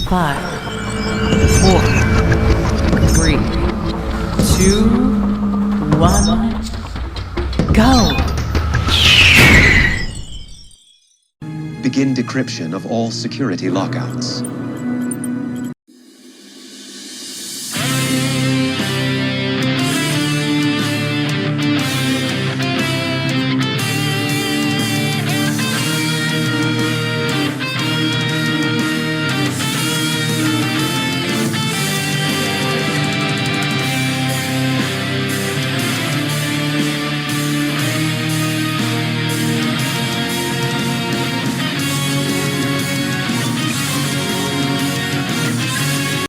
5, 4, 3, 2, 1, go! Begin decryption of all security lockouts.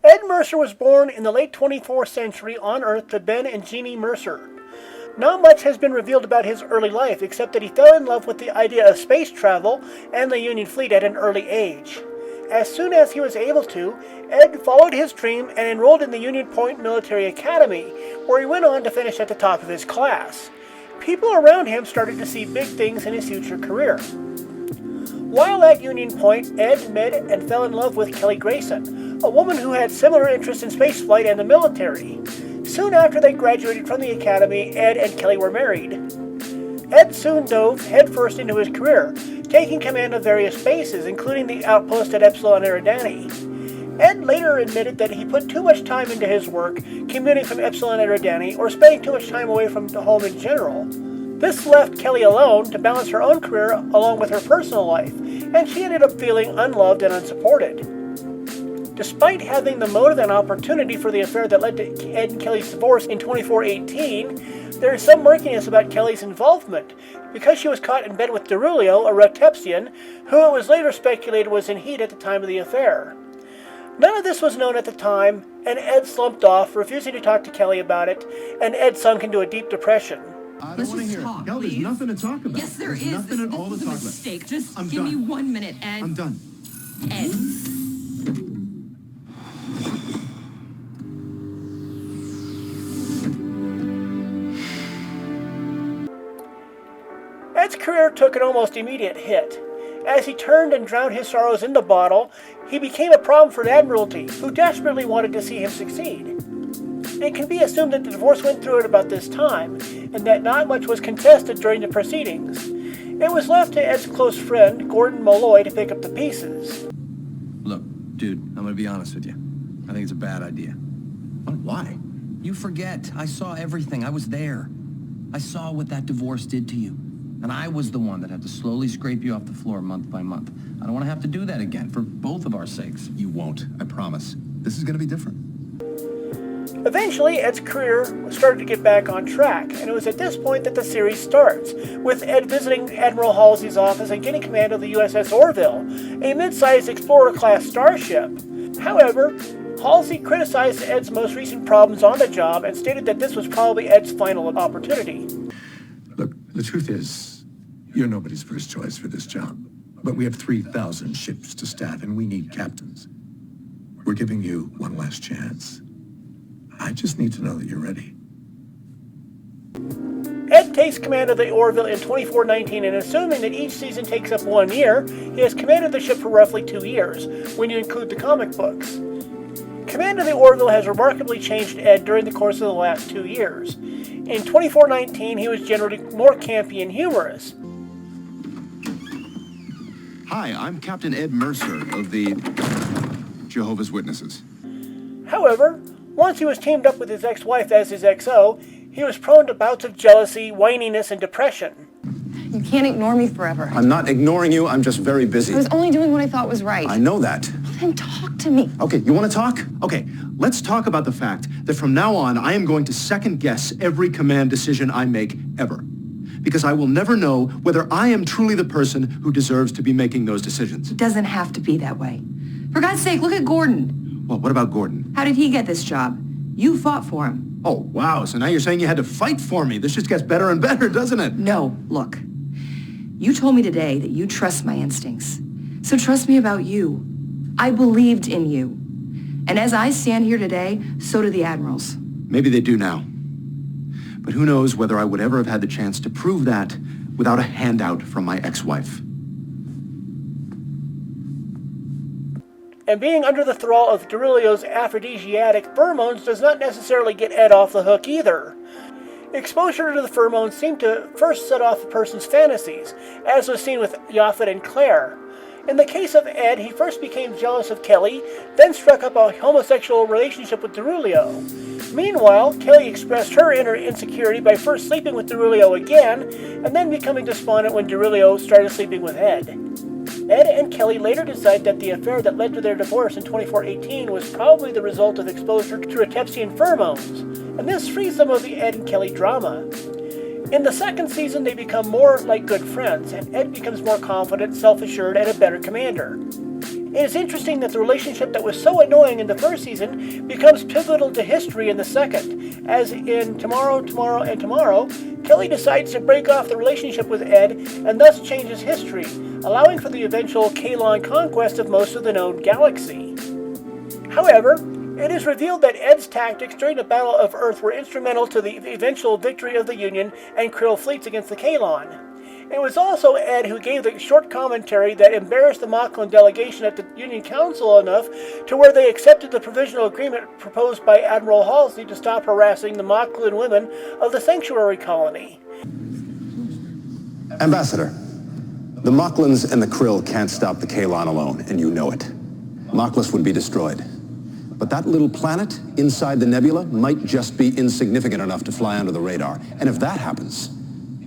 Ed Mercer was born in the late 24th century on Earth to Ben and Jeannie Mercer. Not much has been revealed about his early life, except that he fell in love with the idea of space travel and the Union fleet at an early age. As soon as he was able to, Ed followed his dream and enrolled in the Union Point Military Academy, where he went on to finish at the top of his class. People around him started to see big things in his future career. While at Union Point, Ed met and fell in love with Kelly Grayson, a woman who had similar interests in spaceflight and the military. Soon after they graduated from the academy, Ed and Kelly were married. Ed soon dove headfirst into his career, taking command of various bases, including the outpost at Epsilon Eridani. Ed later admitted that he put too much time into his work, commuting from Epsilon Eridani, or spending too much time away from the home in general. This left Kelly alone to balance her own career along with her personal life, and she ended up feeling unloved and unsupported. Despite having the motive and opportunity for the affair that led to Ed and Kelly's divorce in 2418, there is some murkiness about Kelly's involvement, because she was caught in bed with Derulio, a Rotepsian, who it was later speculated was in heat at the time of the affair. None of this was known at the time, and Ed slumped off, refusing to talk to Kelly about it, and Ed sunk into a deep depression. I don't want to hear it. No, there's nothing to talk about. Yes, there there's is. Nothing at all to This talk is a mistake. about. Just I'm give done. me 1 minute, Ed. I'm done. Ed. Ed's career took an almost immediate hit. As he turned and drowned his sorrows in the bottle, he became a problem for the Admiralty, who desperately wanted to see him succeed. It can be assumed that the divorce went through at about this time, and that not much was contested during the proceedings. It was left to Ed's close friend, Gordon Molloy, to pick up the pieces. Look, dude, I'm gonna be honest with you. I think it's a bad idea. Why? You forget. I saw everything. I was there. I saw what that divorce did to you. And I was the one that had to slowly scrape you off the floor month by month. I don't want to have to do that again, for both of our sakes. You won't, I promise. This is going to be different. Eventually, Ed's career started to get back on track, and it was at this point that the series starts, with Ed visiting Admiral Halsey's office and getting command of the USS Orville, a mid-sized Explorer-class starship. However, Halsey criticized Ed's most recent problems on the job and stated that this was probably Ed's final opportunity. Look, the truth is, you're nobody's first choice for this job. But we have 3,000 ships to staff, and we need captains. We're giving you one last chance. I just need to know that you're ready. Ed takes command of the Orville in 2419, and assuming that each season takes up 1 year, he has commanded the ship for roughly 2 years, when you include the comic books. Command of the Orville has remarkably changed Ed during the course of the last 2 years. In 2419, he was generally more campy and humorous. Hi, I'm Captain Ed Mercer of the Jehovah's Witnesses. However, once he was teamed up with his ex-wife as his XO, he was prone to bouts of jealousy, whininess, and depression. You can't ignore me forever. I'm not ignoring you, I'm just very busy. I was only doing what I thought was right. I know that. Then talk to me. Okay, you want to talk? Okay, let's talk about the fact that from now on, I am going to second guess every command decision I make ever. Because I will never know whether I am truly the person who deserves to be making those decisions. It doesn't have to be that way. For God's sake, look at Gordon. Well, what about Gordon? How did he get this job? You fought for him. Oh, wow, so now you're saying you had to fight for me. This just gets better and better, doesn't it? No, look. You told me today that you trust my instincts. So trust me about you. I believed in you. And as I stand here today, so do the admirals. Maybe they do now. But who knows whether I would ever have had the chance to prove that without a handout from my ex-wife. And being under the thrall of Dorulio's aphrodisiac pheromones does not necessarily get Ed off the hook either. Exposure to the pheromones seemed to first set off a person's fantasies, as was seen with Yaphet and Claire. In the case of Ed, he first became jealous of Kelly, then struck up a homosexual relationship with Dorulio. Meanwhile, Kelly expressed her inner insecurity by first sleeping with Dorulio again, and then becoming despondent when Dorulio started sleeping with Ed. Ed and Kelly later decided that the affair that led to their divorce in 2418 was probably the result of exposure to Rotepsian pheromones, and this frees them of the Ed and Kelly drama. In the second season, they become more like good friends, and Ed becomes more confident, self-assured, and a better commander. It is interesting that the relationship that was so annoying in the first season becomes pivotal to history in the second, as in Tomorrow, Tomorrow, and Tomorrow, Kelly decides to break off the relationship with Ed and thus changes history, allowing for the eventual Kaylon conquest of most of the known galaxy. However, it is revealed that Ed's tactics during the Battle of Earth were instrumental to the eventual victory of the Union and Krill fleets against the Kaylon. It was also Ed who gave the short commentary that embarrassed the Moclan delegation at the Union Council enough to where they accepted the provisional agreement proposed by Admiral Halsey to stop harassing the Moclan women of the Sanctuary Colony. Ambassador, the Moclans and the Krill can't stop the Kaylon alone, and you know it. Moclus would be destroyed. But that little planet inside the nebula might just be insignificant enough to fly under the radar. And if that happens,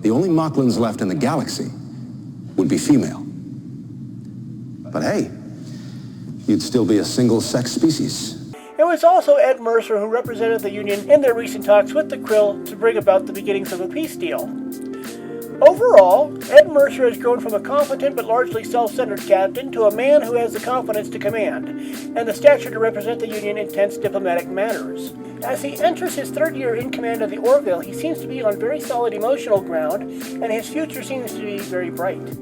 the only Moclans left in the galaxy would be female. But hey, you'd still be a single-sex species. It was also Ed Mercer who represented the Union in their recent talks with the Krill to bring about the beginnings of a peace deal. Overall, Ed Mercer has grown from a competent but largely self-centered captain to a man who has the confidence to command, and the stature to represent the Union in tense diplomatic matters. As he enters his third year in command of the Orville, he seems to be on very solid emotional ground, and his future seems to be very bright.